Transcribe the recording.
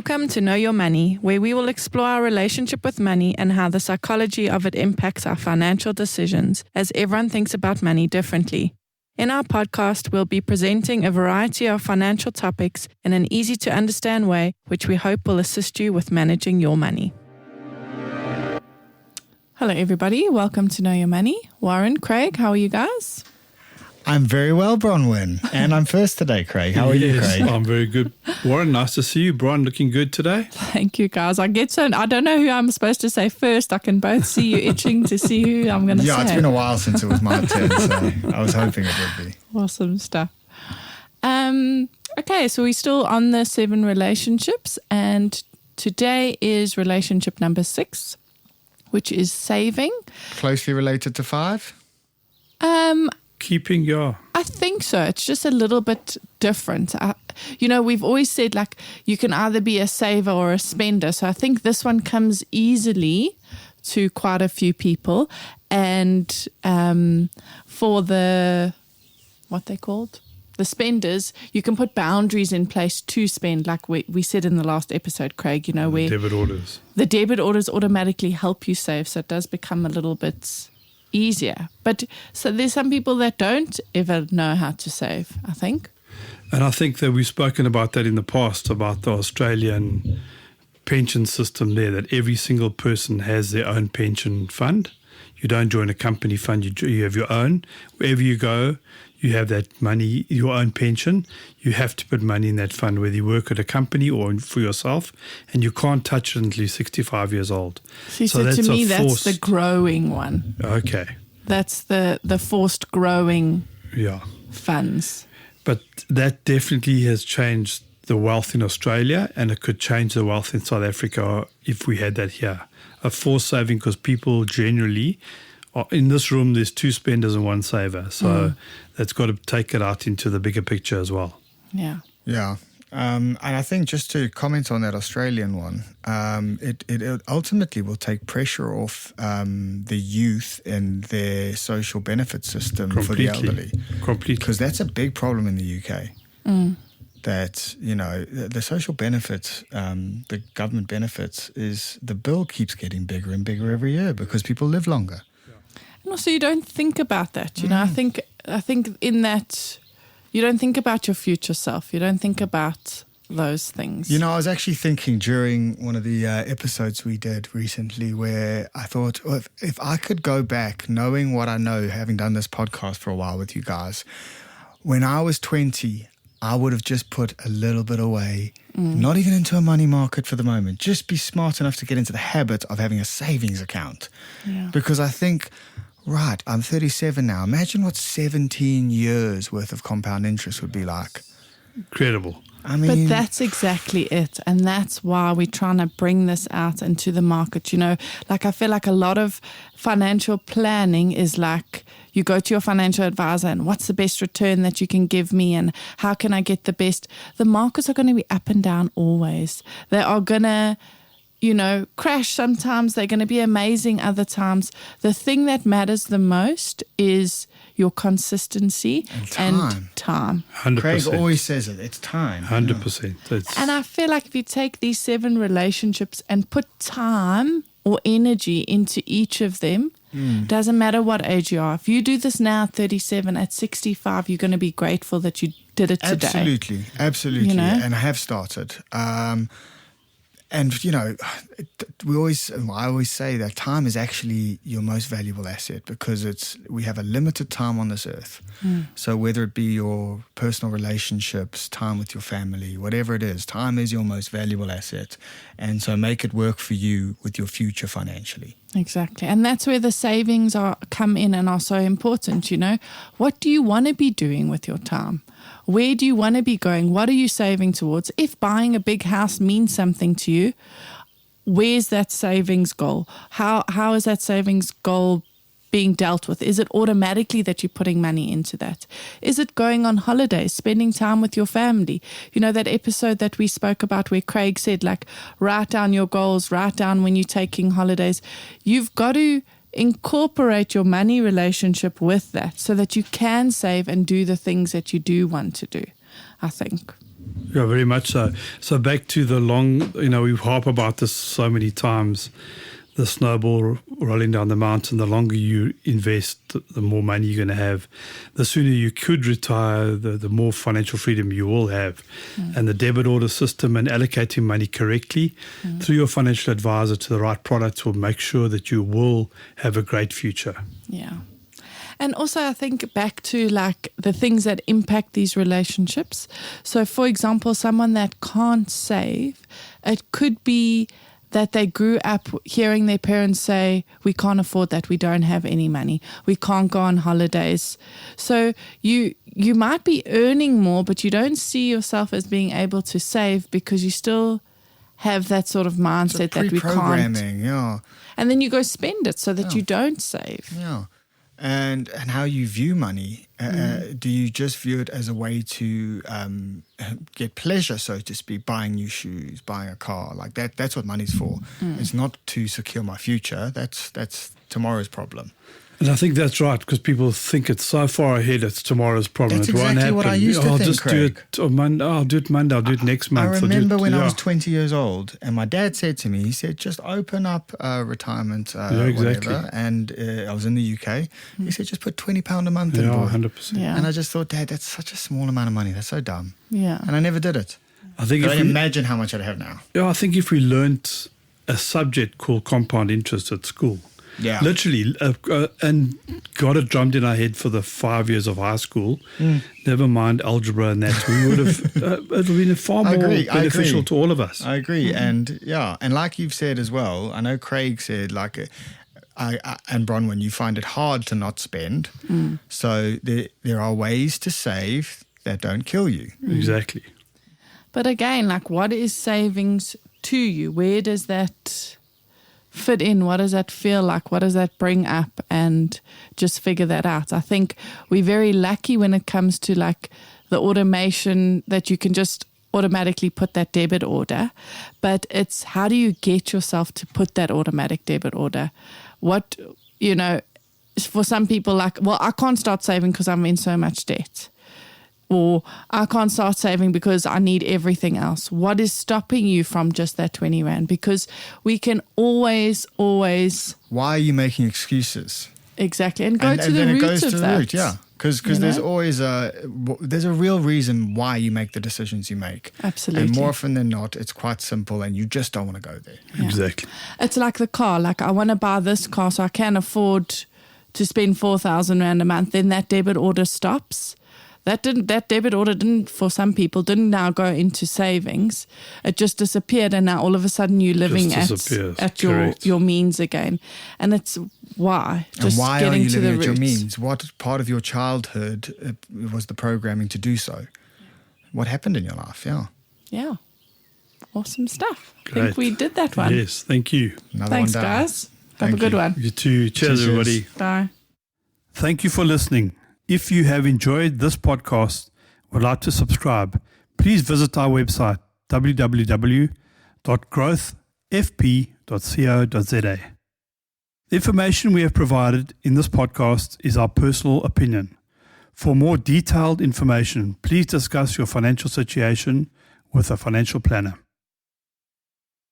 Welcome to Know Your Money, where we will explore our relationship with money and how the psychology of it impacts our financial decisions, as everyone thinks about money differently. In our podcast, we'll be presenting a variety of financial topics in an easy-to-understand way, which we hope will assist you with managing your money. Hello, everybody. Welcome to Know Your Money. Warren, Craig, how are you guys? I'm very well, Bronwyn, and I'm first today, Craig. How are you, Craig? I'm very good. Warren, nice to see you. Brian, looking good today. Thank you, guys. I don't know who I'm supposed to say first. I can both see you itching to see who I'm going to say. Yeah, it's been a while since it was my turn, so I was hoping it would be. Awesome stuff. Okay, so we're still on the 7 relationships, and today is relationship number 6, which is saving. Closely related to 5? Keeping your... I think so. It's just a little bit different. We've always said you can either be a saver or a spender. So I think this one comes easily to quite a few people. And for what they called? The spenders, you can put boundaries in place to spend, like we said in the last episode, Craig, where debit orders. The debit orders automatically help you save. So it does become a little bit easier. But so there's some people that don't ever know how to save, I think. And I think that we've spoken about that in the past, about the Australian pension system there, that every single person has their own pension fund. You don't join a company fund, you have your own. Wherever you go, you have that money, your own pension. You have to put money in that fund, whether you work at a company or for yourself, and you can't touch it until you're 65 years old. So that's to me, that's the growing one. Okay. That's the forced growing funds. But that definitely has changed the wealth in Australia, and it could change the wealth in South Africa if we had that here. A forced saving, because people generally... In this room, there's 2 spenders and 1 saver. So that's got to take it out into the bigger picture as well. Yeah. Yeah. And I think just to comment on that Australian one, it ultimately will take pressure off the youth and their social benefit system for the elderly. Completely. Because that's a big problem in the UK. That, the social benefits, the government benefits, is the bill keeps getting bigger and bigger every year because people live longer. And also, you don't think about that. I think in that you don't think about your future self. You don't think about those things. I was actually thinking during one of the episodes we did recently, where I thought, if I could go back, knowing what I know, having done this podcast for a while with you guys, when I was 20, I would have just put a little bit away, not even into a money market for the moment. Just be smart enough to get into the habit of having a savings account. Yeah. Because I think, right, I'm 37 now. Imagine what 17 years worth of compound interest would be like. Incredible. But that's exactly it. And that's why we're trying to bring this out into the market. I feel like a lot of financial planning is like you go to your financial advisor and what's the best return that you can give me and how can I get the best? The markets are going to be up and down always. They are going to, crash sometimes. They're going to be amazing other times. The thing that matters the most is your consistency and time. 100%. Craig always says it. It's time. 100%. And I feel like if you take these 7 relationships and put time or energy into each of them, doesn't matter what age you are. If you do this now at 37, at 65, you're going to be grateful that you did it today. Absolutely. And I have started. And, I always say that time is actually your most valuable asset because we have a limited time on this earth. So whether it be your personal relationships, time with your family, whatever it is, time is your most valuable asset. And so make it work for you with your future financially. Exactly. And that's where the savings come in and are so important, What do you want to be doing with your time? Where do you want to be going? What are you saving towards? If buying a big house means something to you, where's that savings goal? How is that savings goal being dealt with? Is it automatically that you're putting money into that? Is it going on holidays, spending time with your family? That episode that we spoke about where Craig said, write down your goals, write down when you're taking holidays. You've got to incorporate your money relationship with that so that you can save and do the things that you do want to do, I think. Yeah, very much so. So back to the long, we harp about this so many times, the snowball rolling down the mountain. The longer you invest, the more money you're going to have. The sooner you could retire, the more financial freedom you will have. And the debit order system and allocating money correctly through your financial advisor to the right products will make sure that you will have a great future. Yeah. And also, I think back to like the things that impact these relationships. So, for example, someone that can't save, it could be that they grew up hearing their parents say, we can't afford that, we don't have any money, we can't go on holidays. So you might be earning more, but you don't see yourself as being able to save because you still have that sort of mindset that we can't. Yeah. And then you go spend it so that you don't save. Yeah. And how you view money, do you just view it as a way to get pleasure, so to speak, buying new shoes, buying a car, like that? That's what money's for. It's not to secure my future. That's tomorrow's problem. And I think that's right, because people think it's so far ahead, it's tomorrow's problem. That's it won't exactly happen. what I used to I'll think, just Craig. do it on Monday. I'll do it Monday. I'll do it next month. I remember when I was 20 years old, and my dad said to me, he said, just open up retirement, exactly. whatever. And I was in the UK. He said, just put £20 a month in, boy. 100%. Yeah. And I just thought, Dad, that's such a small amount of money. That's so dumb. Yeah. And I never did it. I think But if I we, imagine how much I'd have now. I think if we learnt a subject called compound interest at school, Yeah. literally, and got it drummed in our head for the 5 years of high school, never mind algebra and that, we would have, it would have been far more beneficial to all of us. I agree. And and like you've said as well, I know Craig said, and Bronwyn, you find it hard to not spend. So there are ways to save that don't kill you. Exactly. But again, like, what is savings to you? Where does that fit in? What does that feel like? What does that bring up? And just figure that out. I think we're very lucky when it comes to like the automation that you can just automatically put that debit order. But it's how do you get yourself to put that automatic debit order? What, for some people, like, well, I can't start saving because I'm in so much debt. Or I can't start saving because I need everything else. What is stopping you from just that 20 Rand? Because we can always. Why are you making excuses? Exactly. And go to the root of that. Yeah. Because there's always there's a real reason why you make the decisions you make. Absolutely. And more often than not, it's quite simple and you just don't want to go there. Yeah. Exactly. It's like the car. Like, I want to buy this car so I can afford to spend 4,000 Rand a month. Then that debit order stops. That debit order for some people didn't now go into savings. It just disappeared, and now all of a sudden you're living at your means again. And it's why. And why are you living at your roots. means? What part of your childhood was the programming to do so? What happened in your life? Yeah. Yeah. Awesome stuff. Great. I think we did that one. Yes, thank you. Thanks, one down. guys. Have Thank a good you. one. You too. Cheers, everybody. Bye. Thank you for listening. If you have enjoyed this podcast, would like to subscribe, please visit our website, www.growthfp.co.za. The information we have provided in this podcast is our personal opinion. For more detailed information, please discuss your financial situation with a financial planner.